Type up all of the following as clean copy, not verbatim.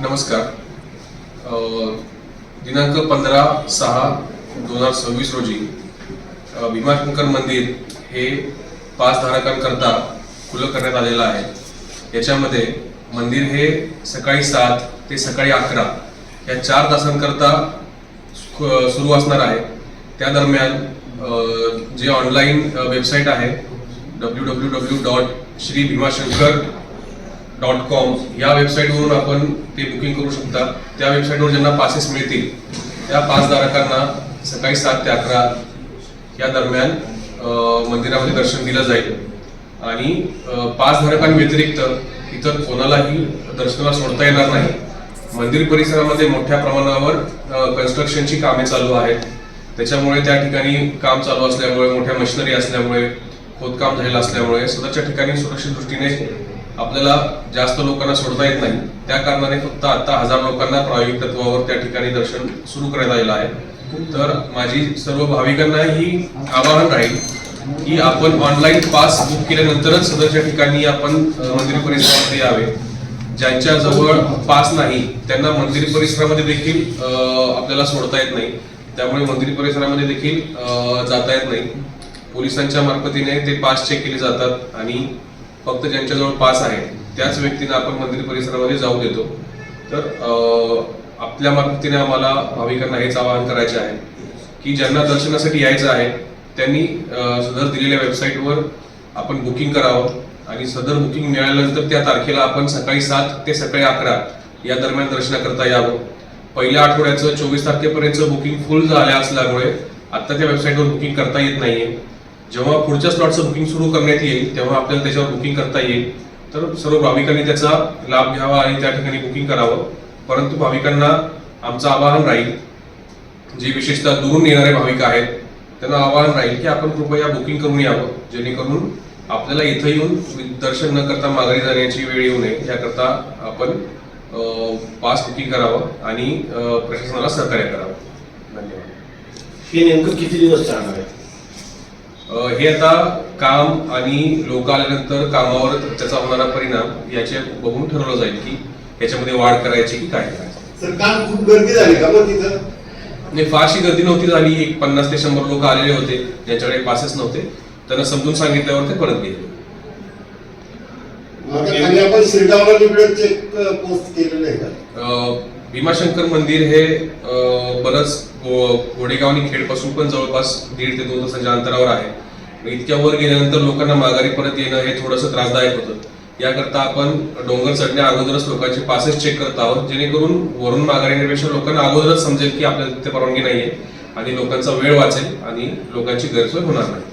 नमस्कार. दिनांक 15/6/2026 रोजी भीमाशंकर मंदिर हे पासधारकांकरता खुलं करण्यात आलेलं आहे. याच्यामध्ये मंदिर हे सकाळी 7 ते सकाळी 11 या 4 तासांकरता सुरू असणार आहे. त्या दरम्यान जे ऑनलाईन वेबसाईट आहे www.श्रीभीमाशंकर.com या वेबसाईटवरून आपण ते बुकिंग करू शकता. त्या वेबसाईटवर ज्यांना पासेस मिळतील त्या पासधारकांना सकाळी 7 ते 11 या दरम्यान मंदिरामध्ये दर्शन दिलं जाईल. आणि पासधारकांव्यतिरिक्त इतर कोणालाही दर्शनाला सोडता येणार नाही. मंदिर परिसरामध्ये मोठ्या प्रमाणावर कन्स्ट्रक्शनची कामे चालू आहेत. त्याच्यामुळे त्या ठिकाणी काम चालू असल्यामुळे, मोठ्या मशिनरी असल्यामुळे, खोदकाम झालेलं असल्यामुळे सदरच्या ठिकाणी सुरक्षित दृष्टीने आपल्याला जास्त लोकांना सोडता येत नाही. त्या कारणाने फक्त आता 1000 लोकांना प्रायोगिक तत्वावर त्या ठिकाणी दर्शन सुरू करण्यात आलेलं आहे. तर माझी सर्व भाविकांना ही आवाहन राहील की आपण ऑनलाईन पास बुक केल्यानंतरच सदरच्या ठिकाणी आपण मंदिर परिसरामध्ये यावे. ज्यांच्या जवळ पास नाही त्यांना मंदिर परिसरामध्ये देखील आपल्याला सोडता येत नाही. त्यामुळे मंदिर परिसरामध्ये देखील जाता येत नाही. पोलिसांच्या मार्फतीने ते पास चेक केले जातात आणि फक्त ज्यांच्याजवळ पास आहे त्याच व्यक्तींना आपण मंदिर परिसरामध्ये जाऊ देतो. तर आपल्या मार्फतीने आम्हाला भाविकांना हेच आवाहन करायचे आहे की ज्यांना दर्शनासाठी यायचं आहे त्यांनी सदर दिलेल्या वेबसाईटवर आपण बुकिंग करावं आणि सदर बुकिंग मिळाल्यानंतर त्या तारखेला आपण सकाळी 7 ते सकाळी 11 या दरम्यान दर्शनाकरता यावं. पहिल्या आठवड्याचं 24 तारखेपर्यंत बुकिंग फुल झाल्या असल्यामुळे आता त्या वेबसाईटवर बुकिंग करता येत नाहीये. जेव्हा पुढच्या स्लॉटचं बुकिंग सुरू करण्यात येईल तेव्हा आपल्याला त्याच्यावर बुकिंग करता येईल. तर सर्व भाविकांनी त्याचा लाभ घ्यावा आणि त्या ठिकाणी बुकिंग करावं. परंतु भाविकांना आमचं आवाहन राहील, जे विशेषतः दुरून येणारे भाविक आहेत त्यांना आवाहन राहील की आपण कृपया बुकिंग करून यावं, जेणेकरून आपल्याला इथं येऊन दर्शन न करता माघारी जाण्याची वेळ येऊ नये याकरता आपण पास बुकिंग करावं आणि प्रशासनाला सहकार्य करावं. धन्यवाद. हे नेमकं किती दिवस चालणार आहे? हे आता काम आणि लोक आल्यानंतर कामावर त्याचा होणारा परिणाम याचे बघून ठरवलं जाईल की याच्यामध्ये वाढ करायची की काय करायचं. सर, काल खूप गर्दी झाली का मग तिथं? नाही, फारशी गर्दी नव्हती झाली. एक 50 ते 100 लोक आलेले होते ज्यांच्याकडे पासेस नव्हते. त्यांना समजून सांगितल्यावर ते परत गेले. आपण शिरगावला चेक पोस्ट केलेलं आहे का? भीमाशंकर मंदिर हे बरंच घोडेगाव आणि खेड पासून पण जवळपास 1.5 ते 2 तासांच्या अंतरावर आहे. इतक्या वर गेल्यानंतर लोकांना माघारी परत येणं हे थोडंसं त्रासदायक होतं. याकरता आपण डोंगर चढण्या अगोदरच लोकांचे पासेस चेक करत आहोत, जेणेकरून वरून माघारी येण्यापेक्षा लोकांना अगोदरच समजेल की आपल्याला तिथे परवानगी नाहीये आणि लोकांचा वेळ वाचेल आणि लोकांची गैरसोय होणार नाही.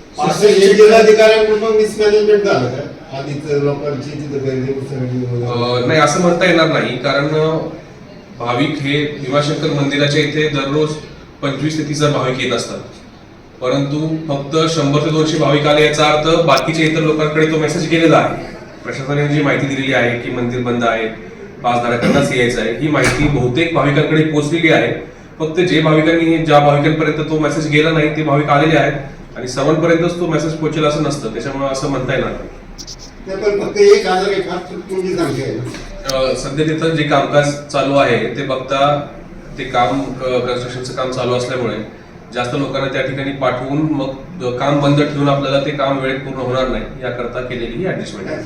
नाही, असं म्हणता येणार नाही, कारण भाविक हे भीमाशंकर मंदिराच्या इथे दररोज 25 ते 30 भाविक येत असतात. परंतु फक्त 100 ते 200 भाविक आले याचा अर्थ बाकीच्या इतर लोकांकडे तो मेसेज गेलेला आहे. प्रशासनाने जी माहिती दिलेली आहे की मंदिर बंद आहे, पासधारकांनाच यायचं आहे, ही माहिती बहुतेक भाविकांकडे पोहोचलेली आहे. फक्त ज्या भाविकांपर्यंत तो मेसेज गेला नाही ते भाविक आलेले आहेत आणि सर्वांपर्यंतच तो मेसेज पोहोचेल असं नसतं. त्याच्यामुळे असं म्हणता येणार नाही. सध्या तिथं जे कामकाज चालू आहे ते बघता ते काम कन्स्ट्रक्शनचं काम चालू असल्यामुळे जास्त लोकांना त्या ठिकाणी पाठवून मग काम बंद ठेवून आपल्याला ते काम वेळेत पूर्ण होणार नाही याकरता केलेली ही ऍडजस्टमेंट आहे.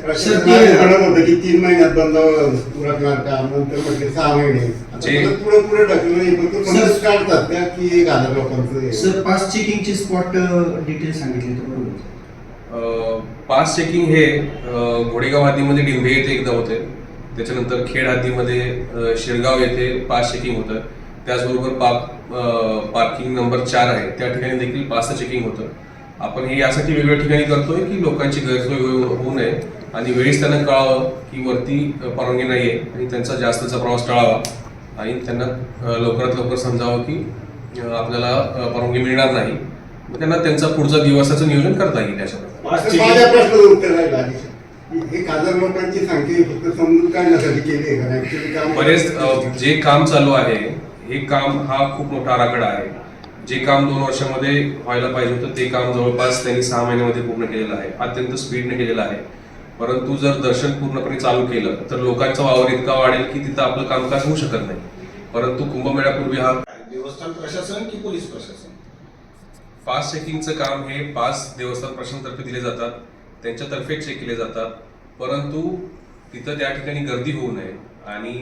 3 महिन्यात बंद उरकणार काम, नंतर म्हटले 6 महिने पुढे ढकलून काढतात त्या की 1000 लोकांचं. सर, पास चेकिंगचे स्पॉट डिटेल सांगितले तर बरोबर. पास चेकिंग हे घोडेगाव हद्दीमध्ये डिंभे येथे एकदा होते. त्याच्यानंतर खेड हद्दीमध्ये शिरगाव येथे पास चेकिंग होतं. त्याचबरोबर पार्किंग नंबर 4 आहे त्या ठिकाणी देखील पास चेकिंग होतं. आपण हे यासाठी वेगवेगळ्या ठिकाणी करतोय की लोकांची गैरसोय होऊ नये आणि वेळीच त्यांना कळावं की वरती परवानगी नाहीये आणि त्यांचा जास्तचा प्रवास टाळावा आणि त्यांना लवकरात लवकर समजावं की आपल्याला परवानगी मिळणार नाही. मग त्यांना त्यांचा पुढचा दिवसाचं नियोजन करता येईल. त्याच्यामध्ये बरेच जे काम चालू आहे हे काम हा खूप मोठा आराखडा आहे. जे काम 2 वर्षामध्ये व्हायला पाहिजे होतं ते काम जवळपास त्यांनी 6 महिन्यामध्ये पूर्ण केलेलं आहे. अत्यंत स्पीडने केलेलं आहे. परंतु जर दर्शन पूर्णपणे चालू केलं तर लोकांचा वावर इतका वाढेल की तिथं आपलं कामकाज होऊ शकत नाही. परंतु कुंभमेळ्यापूर्वी हा देवस्थान प्रशासन की पोलीस प्रशासन? पास चेकिंगचं काम हे पास देवस्थान प्रशासनातर्फे दिले जातात, त्यांच्यातर्फे चेक केले जातात. परंतु तिथं त्या ठिकाणी गर्दी होऊ नये आणि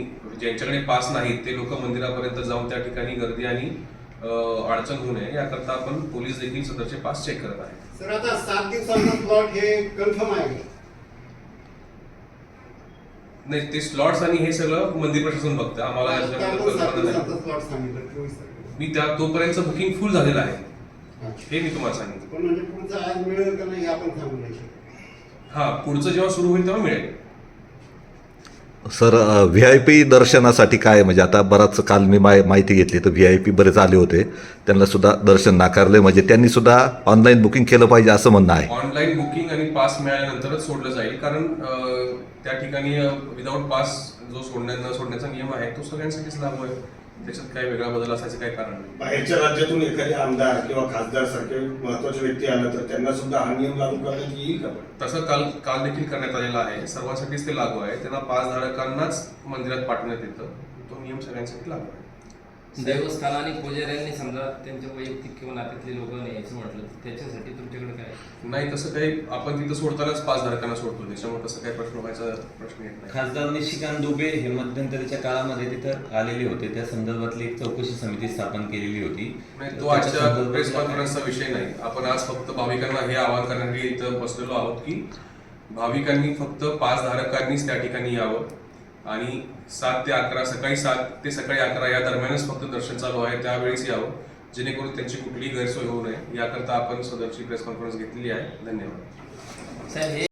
ज्यांच्याकडे पास नाहीत ते लोक मंदिरापर्यंत जाऊन त्या ठिकाणी गर्दी आणि अडचण होऊ नये याकरता आपण पोलीस देखील सदरचे पास चेक करत आहे. सर आता 7 दिवसांचा प्लॉट हे कन्फर्म आहे का? नाही, ते स्लॉट्स आणि हे सगळं मंदिर प्रशासन बघतं. आम्हाला याच्याबद्दल त्यामुळे 7 कल्पना नाही. दिवसांचा प्लॉट सांगितलं 24 तारखेला. मी त्या तोपर्यंत बुकिंग फुल झालेलं आहे अच्छा. हे मी तुम्हाला सांगितलं. पण म्हणजे पुढचं आज मिळेल का नाही हे आपण सांगू नाही शकत. हा, पुढचं जेव्हा सुरू होईल तेव्हा मिळेल. सर VIP दर्शनासाठी काय म्हणजे आता बराच काल मी माहिती घेतली तर VIP बरेच आले होते, त्यांना सुद्धा दर्शन नाकारले, म्हणजे त्यांनी सुद्धा ऑनलाईन बुकिंग केलं पाहिजे असं म्हणणं आहे. ऑनलाईन बुकिंग आणि पास मिळाल्यानंतरच सोडलं जाईल, कारण त्या ठिकाणी विदाऊट पास जो सोडण्याचा नियम आहे तो सगळ्यांसाठीच लागू आहे. त्याच्यात काही वेगळा बदल असायचं काही कारण नाही. बाहेरच्या राज्यातून एखादे आमदार किंवा खासदार सारखे महत्वाचे व्यक्ती आलं तर त्यांना सुद्धा हा नियम लागू करण्यात येईल का? तसं काल देखील करण्यात आलेलं आहे. सर्वांसाठीच ते लागू आहे. त्यांना पास धारकांनाच मंदिरात पाठवण्यात येतं. तो नियम सगळ्यांसाठी लागू आहे. देवस्थान आणि पुजाऱ्यांनी समजा त्यांच्या वैयक्तिक किंवा नात्यातले लोक यायचं म्हटलं तर त्याच्यासाठी तुमच्याकडे काय? नाही, तसं काही आपण तिथं सोडतानाच पाच धारकांना सोडतो, त्याच्यामुळे तसं काही व्हायचा प्रश्न येत नाही. खासदार निशिकांत दुबे हे मध्यंतरीच्या काळामध्ये तिथं आलेले होते, त्या संदर्भातली एक चौकशी समिती स्थापन केलेली होती. नाही, तो आजच्या प्रेस कॉन्फरन्सचा विषय नाही. आपण आज फक्त भाविकांना हे आवाहन करण्यासाठी इथं बसलेलो आहोत की भाविकांनी फक्त पाच धारकांनीच त्या ठिकाणी यावं आणि 7 ते 11 सकाळी 7 ते सकाळी 11 या दरम्यानच फक्त दर्शन चालू आहे, त्यावेळेस यावं, जेणेकरून त्यांची कुठलीही गैरसोय होऊ नये याकरता आपण सदरची प्रेस कॉन्फरन्स घेतलेली आहे. धन्यवाद. साहेब, हे